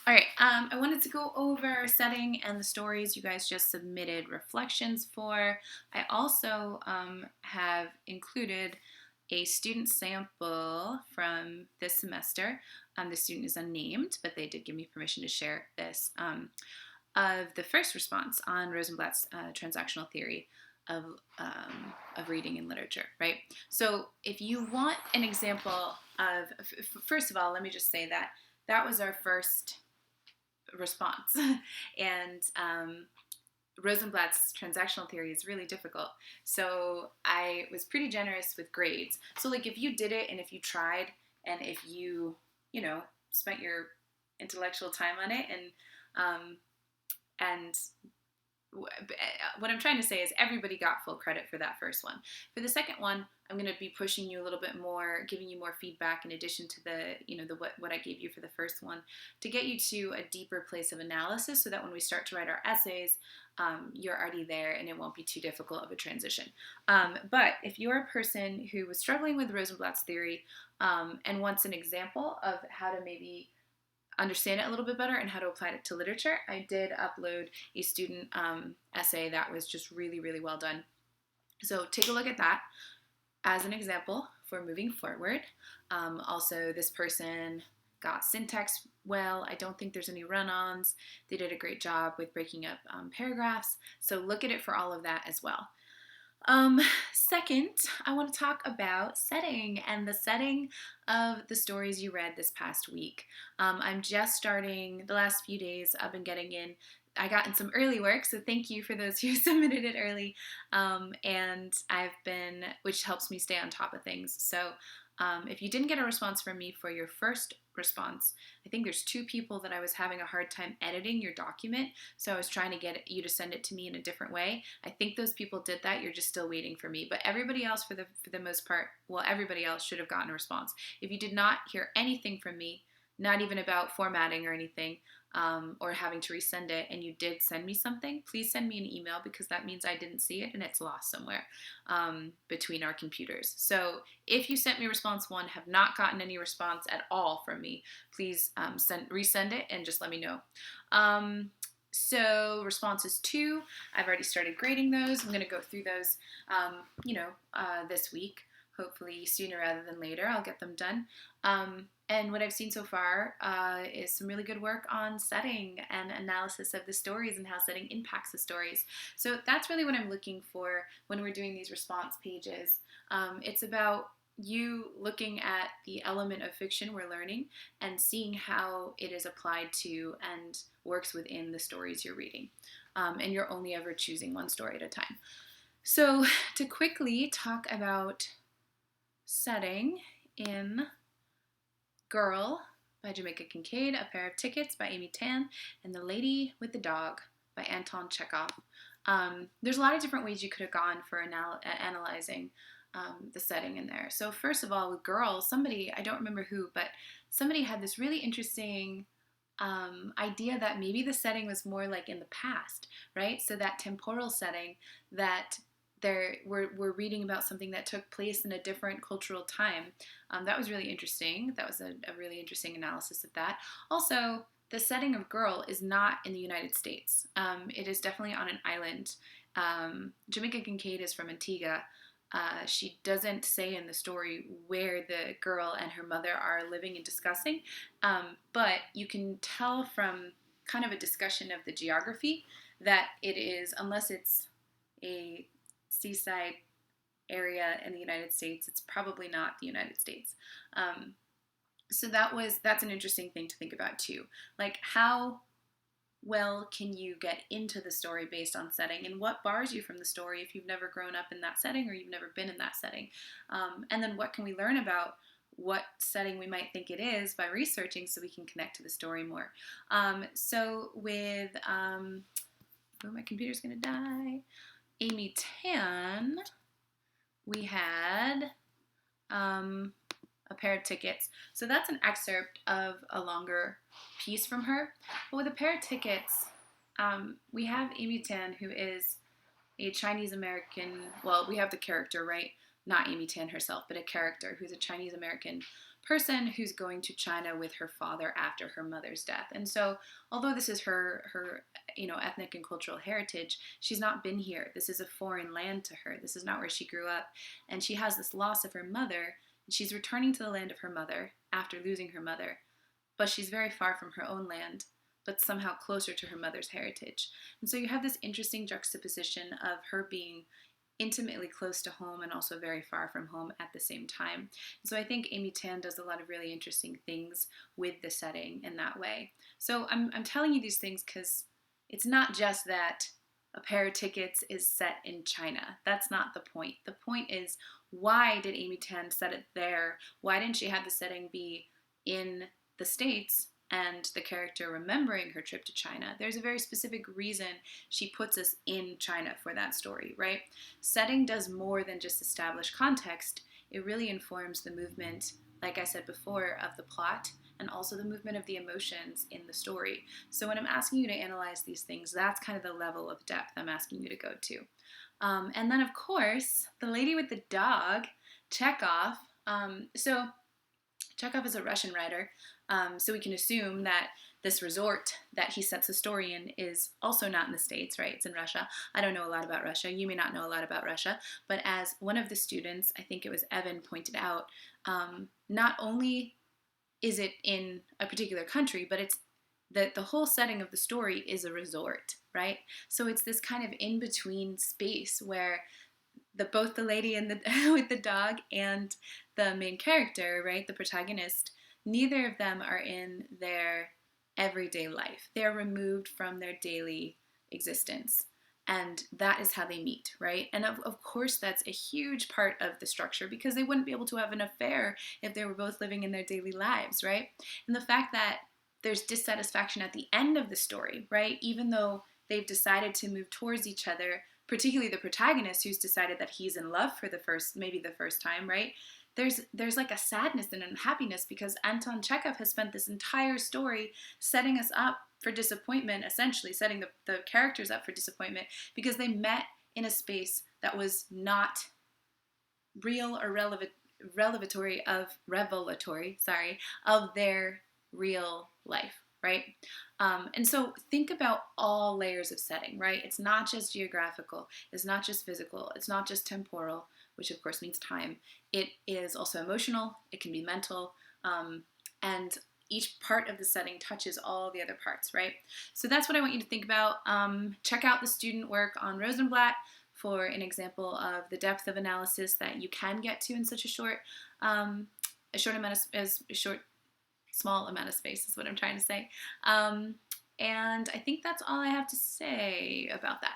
All right, I wanted to go over setting and the stories you guys just submitted reflections for. I also have included a student sample from this semester. The student is unnamed, but they did give me permission to share this, of the first response on Rosenblatt's transactional theory of, of reading and literature, right? So if you want an example of, first of all, let me just say that that was our first response. And Rosenblatt's transactional theory is really difficult. So I was pretty generous with grades. So, like, if you did it and if you tried and if you spent your intellectual time on it and what I'm trying to say is everybody got full credit for that first one. For the second one, I'm going to be pushing you a little bit more, giving you more feedback in addition to the what I gave you for the first one, to get you to a deeper place of analysis, so that when we start to write our essays, you're already there and it won't be too difficult of a transition. But if you're a person who was struggling with Rosenblatt's theory and wants an example of how to maybe understand it a little bit better and how to apply it to literature, I did upload a student essay that was just really, really well done. So take a look at that as an example for moving forward. Also, this person got syntax well. I don't think there's any run-ons. They did a great job with breaking up paragraphs. So look at it for all of that as well. Second, I want to talk about setting and the setting of the stories you read this past week. I'm just starting the last few days. I've been getting in. I got in some early work, so thank you for those who submitted it early. And which helps me stay on top of things. So if you didn't get a response from me for your first response, I think there's two people that I was having a hard time editing your document, so I was trying to get you to send it to me in a different way. I think those people did that. You're just still waiting for me. But everybody else, for the most part, well, everybody else should have gotten a response. If you did not hear anything from me, not even about formatting or anything, or having to resend it, and you did send me something, please send me an email, because that means I didn't see it and it's lost somewhere between our computers. So if you sent me response one, have not gotten any response at all from me, please resend it and just let me know. So responses two, I've already started grading those. I'm going to go through those, this week. Hopefully sooner rather than later, I'll get them done. And what I've seen so far is some really good work on setting and analysis of the stories and how setting impacts the stories. So that's really what I'm looking for when we're doing these response pages. It's about you looking at the element of fiction we're learning and seeing how it is applied to and works within the stories you're reading. And you're only ever choosing one story at a time. So to quickly talk about setting in Girl by Jamaica Kincaid, A Pair of Tickets by Amy Tan, and The Lady with the Dog by Anton Chekhov. There's a lot of different ways you could have gone for analyzing the setting in there. So first of all, with Girl, somebody, I don't remember who, but somebody had this really interesting idea that maybe the setting was more like in the past, right? So that temporal setting, that we're reading about something that took place in a different cultural time. That was really interesting. That was a really interesting analysis of that. Also, the setting of Girl is not in the United States. It is definitely on an island. Jamaica Kincaid is from Antigua. She doesn't say in the story where the girl and her mother are living and discussing, but you can tell from kind of a discussion of the geography that it is, unless it's a seaside area in the United States, it's probably not the United States. So that's an interesting thing to think about too. Like, how well can you get into the story based on setting, and what bars you from the story if you've never grown up in that setting or you've never been in that setting? And then what can we learn about what setting we might think it is by researching, so we can connect to the story more. So with, my computer's gonna die. Amy Tan, we had A Pair of Tickets. So that's an excerpt of a longer piece from her. But with A Pair of Tickets, we have Amy Tan, who is a Chinese American. Well, we have the character, right? Not Amy Tan herself, but a character who's a Chinese American person who's going to China with her father after her mother's death. And so, although this is her ethnic and cultural heritage, she's not been here. This is a foreign land to her. This is not where she grew up, and she has this loss of her mother. And she's returning to the land of her mother after losing her mother, but she's very far from her own land, but somehow closer to her mother's heritage. And so you have this interesting juxtaposition of her being intimately close to home and also very far from home at the same time. And so I think Amy Tan does a lot of really interesting things with the setting in that way. So I'm telling you these things because it's not just that A Pair of Tickets is set in China. That's not the point. The point is, why did Amy Tan set it there? Why didn't she have the setting be in the States and the character remembering her trip to China? There's a very specific reason she puts us in China for that story, right? Setting does more than just establish context. It really informs the movement, like I said before, of the plot and also the movement of the emotions in the story. So when I'm asking you to analyze these things, that's kind of the level of depth I'm asking you to go to. And then, of course, The Lady with the Dog, Chekhov. So Chekhov is a Russian writer, so we can assume that this resort that he sets the story in is also not in the States, right? It's in Russia. I don't know a lot about Russia. You may not know a lot about Russia, but as one of the students, I think it was Evan, pointed out, not only is it in a particular country, but it's the whole setting of the story is a resort, right? So it's this kind of in-between space where both the lady and the with the dog and the main character, right, the protagonist, neither of them are in their everyday life. They're removed from their daily existence. And that is how they meet, right? And of course, that's a huge part of the structure because they wouldn't be able to have an affair if they were both living in their daily lives, right? And the fact that there's dissatisfaction at the end of the story, right? Even though they've decided to move towards each other, particularly the protagonist who's decided that he's in love for maybe the first time, right? There's like a sadness and unhappiness because Anton Chekhov has spent this entire story setting us up for disappointment, essentially setting the characters up for disappointment because they met in a space that was not real or revelatory of their real life, right? And so think about all layers of setting, right? It's not just geographical, it's not just physical, it's not just temporal, which of course means time. It is also emotional, it can be mental, and each part of the setting touches all the other parts, right? So that's what I want you to think about. Check out the student work on Rosenblatt for an example of the depth of analysis that you can get to in such a small amount of space is what I'm trying to say. And I think that's all I have to say about that.